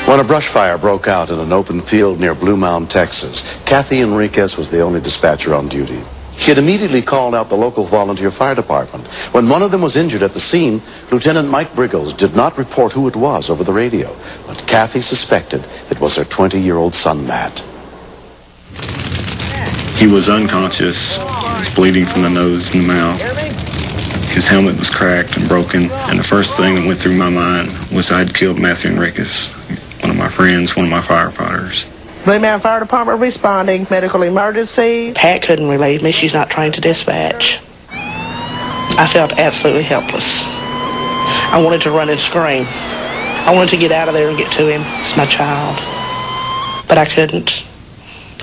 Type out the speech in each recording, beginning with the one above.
When a brush fire broke out in an open field near Blue Mound, Texas, Kathy Enriquez was the only dispatcher on duty. She had immediately called out the local volunteer fire department. When one of them was injured at the scene, Lieutenant Mike Briggles did not report who it was over the radio, but Kathy suspected it was her 20-year-old son, Matt. He was unconscious. He was bleeding from the nose and the mouth. His helmet was cracked and broken, and the first thing that went through my mind was I'd killed Matthew Enriquez, one of my friends, one of my firefighters. Blue Mound Fire Department responding. Medical emergency. Pat couldn't relieve me. She's not trained to dispatch. I felt absolutely helpless. I wanted to run and scream. I wanted to get out of there and get to him. It's my child. But I couldn't.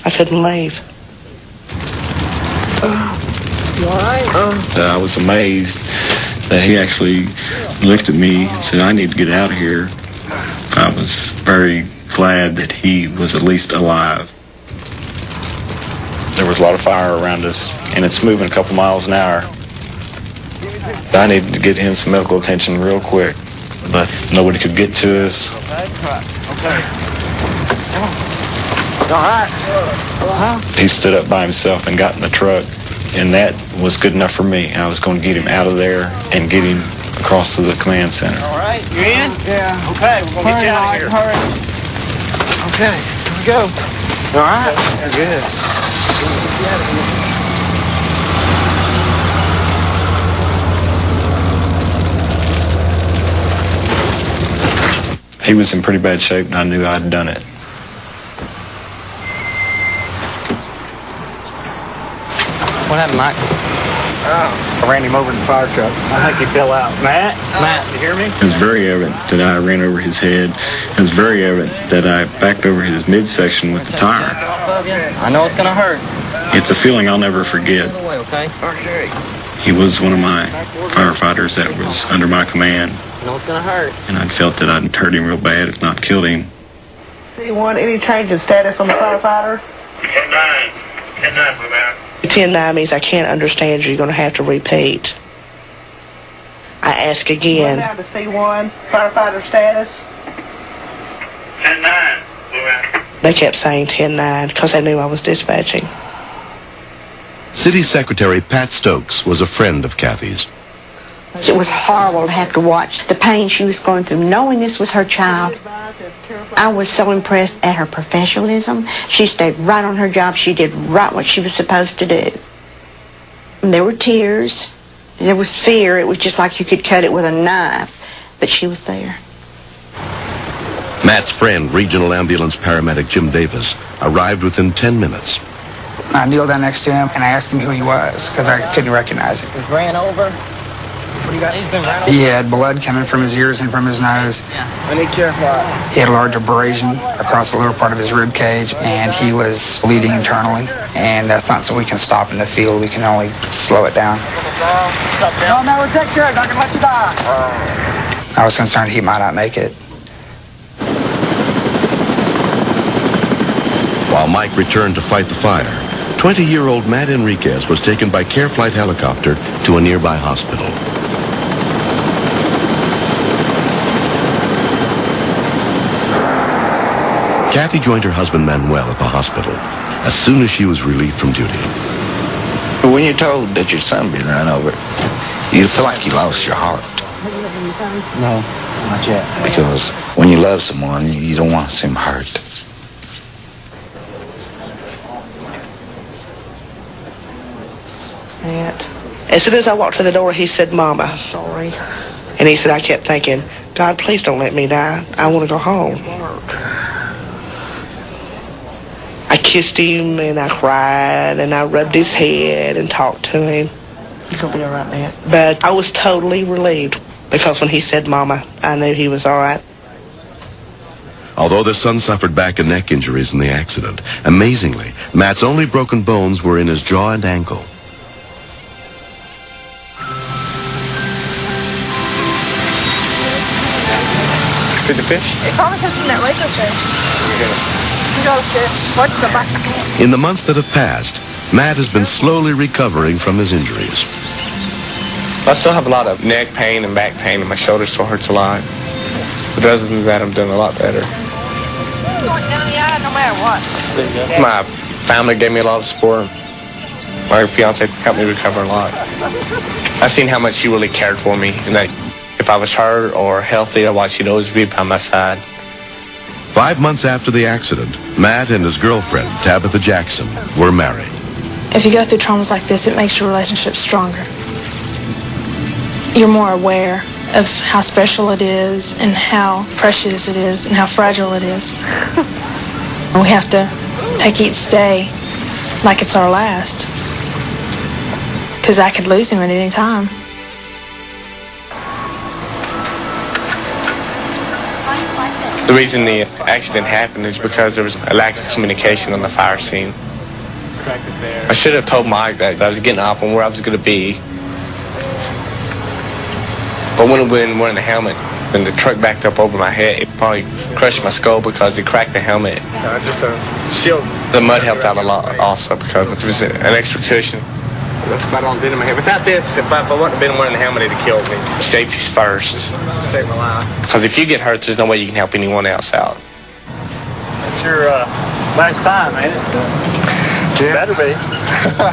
I couldn't leave. You all right? I was amazed that he actually looked at me and said, I need to get out of here. I was very glad that he was at least alive. There was a lot of fire around us, and it's moving a couple miles an hour. I needed to get him some medical attention real quick, but nobody could get to us. Okay. All right. He stood up by himself and got in the truck, and that was good enough for me. I was going to get him out of there and get him across to the command center. All right, you in? Yeah. Okay, we're going to get you out of here. Hurry. Okay, here we go. All right. Good. He was in pretty bad shape, and I knew I'd done it. What happened, Mike? I ran him over in the fire truck. I think he fell out. Matt, you hear me? It was very evident that I ran over his head. It was very evident that I backed over his midsection with the tire. I know it's going to hurt. It's a feeling I'll never forget. Okay. He was one of my firefighters that was under my command. I know it's going to hurt. And I'd felt that I'd hurt him real bad, if not killed him. C1, any change in status on the firefighter? 10-9. 10-9, Blue Mound. 10-9 means I can't understand you. You're going to have to repeat. I ask again. Down to C1, firefighter status. 10-9, Blue Mound. They kept saying 10-9 because they knew I was dispatching. City Secretary Pat Stokes was a friend of Kathy's. It was horrible to have to watch the pain she was going through, knowing this was her child. I was so impressed at her professionalism. She stayed right on her job. She did right what she was supposed to do. And there were tears. There was fear. It was just like you could cut it with a knife. But she was there. Matt's friend, regional ambulance paramedic Jim Davis, arrived within 10 minutes. I kneeled down next to him and I asked him who he was because I couldn't recognize him. He was ran over. What do you got? He's been ran over. He had blood coming from his ears and from his nose. Yeah. I need careful. He had a large abrasion across the lower part of his rib cage, and he was bleeding internally. And that's not so we can stop in the field. We can only slow it down. No, we'll take care of it. I'm not going to let you die. I was concerned he might not make it. While Mike returned to fight the fire, 20-year-old Matt Enriquez was taken by Care Flight helicopter to a nearby hospital. Kathy joined her husband Manuel at the hospital as soon as she was relieved from duty. When you're told that your son been run over, you feel like you lost your heart. No, not yet. Because when you love someone, you don't want to see them hurt. As soon as I walked to the door, he said, Mama, I'm sorry. And he said, I kept thinking, God, please don't let me die. I want to go home. I kissed him, and I cried, and I rubbed his head and talked to him. You're going to be all right, man. But I was totally relieved, because when he said, Mama, I knew he was all right. Although their son suffered back and neck injuries in the accident, amazingly, Matt's only broken bones were in his jaw and ankle. Feed the fish? It's probably catching that lake up there. You go upstairs. Watch the back. In the months that have passed, Matt has been slowly recovering from his injuries. I still have a lot of neck pain and back pain, and my shoulder still hurts a lot. But other than that, I'm doing a lot better. Going down the aisle no matter what. My family gave me a lot of support. My fiance helped me recover a lot. I've seen how much she really cared for me, and that if I was hurt or healthy, she'd always be by my side. 5 months after the accident, Matt and his girlfriend, Tabitha Jackson, were married. If you go through traumas like this, it makes your relationship stronger. You're more aware of how special it is and how precious it is and how fragile it is. We have to take each day like it's our last, because I could lose him at any time. The reason the accident happened is because there was a lack of communication on the fire scene. I should have told Mike that I was getting off and where I was going to be. But when wearing the helmet and the truck backed up over my head, it probably crushed my skull because it cracked the helmet. Just a shield. The mud helped out a lot also because it was an extra cushion. That's about all I did in my head. Without this, if I wouldn't have been wearing the helmet, it'd have killed me. Safety's first. Saved my life. Because if you get hurt, there's no way you can help anyone else out. It's your last time, ain't it? Yeah. Better be.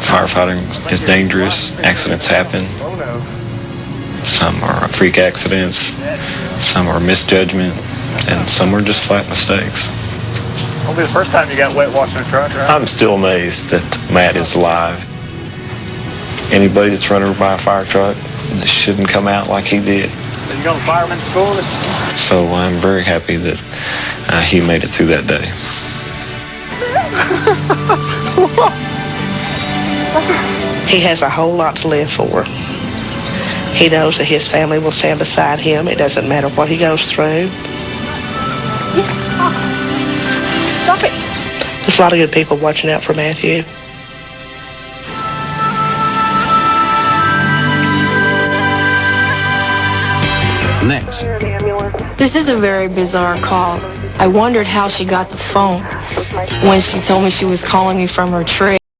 Firefighting is dangerous. Accidents happen. Oh, no. Some are freak accidents, some are misjudgment, and some are just flat mistakes. Won't be the first time you got wet washing a truck, right? I'm still amazed that Matt is alive. Anybody that's run over by a fire truck shouldn't come out like he did. Did you go to fireman's school? So I'm very happy that he made it through that day. He has a whole lot to live for. He knows that his family will stand beside him. It doesn't matter what he goes through. Stop it. There's a lot of good people watching out for Matthew. Next. This is a very bizarre call. I wondered how she got the phone when she told me she was calling me from her tree.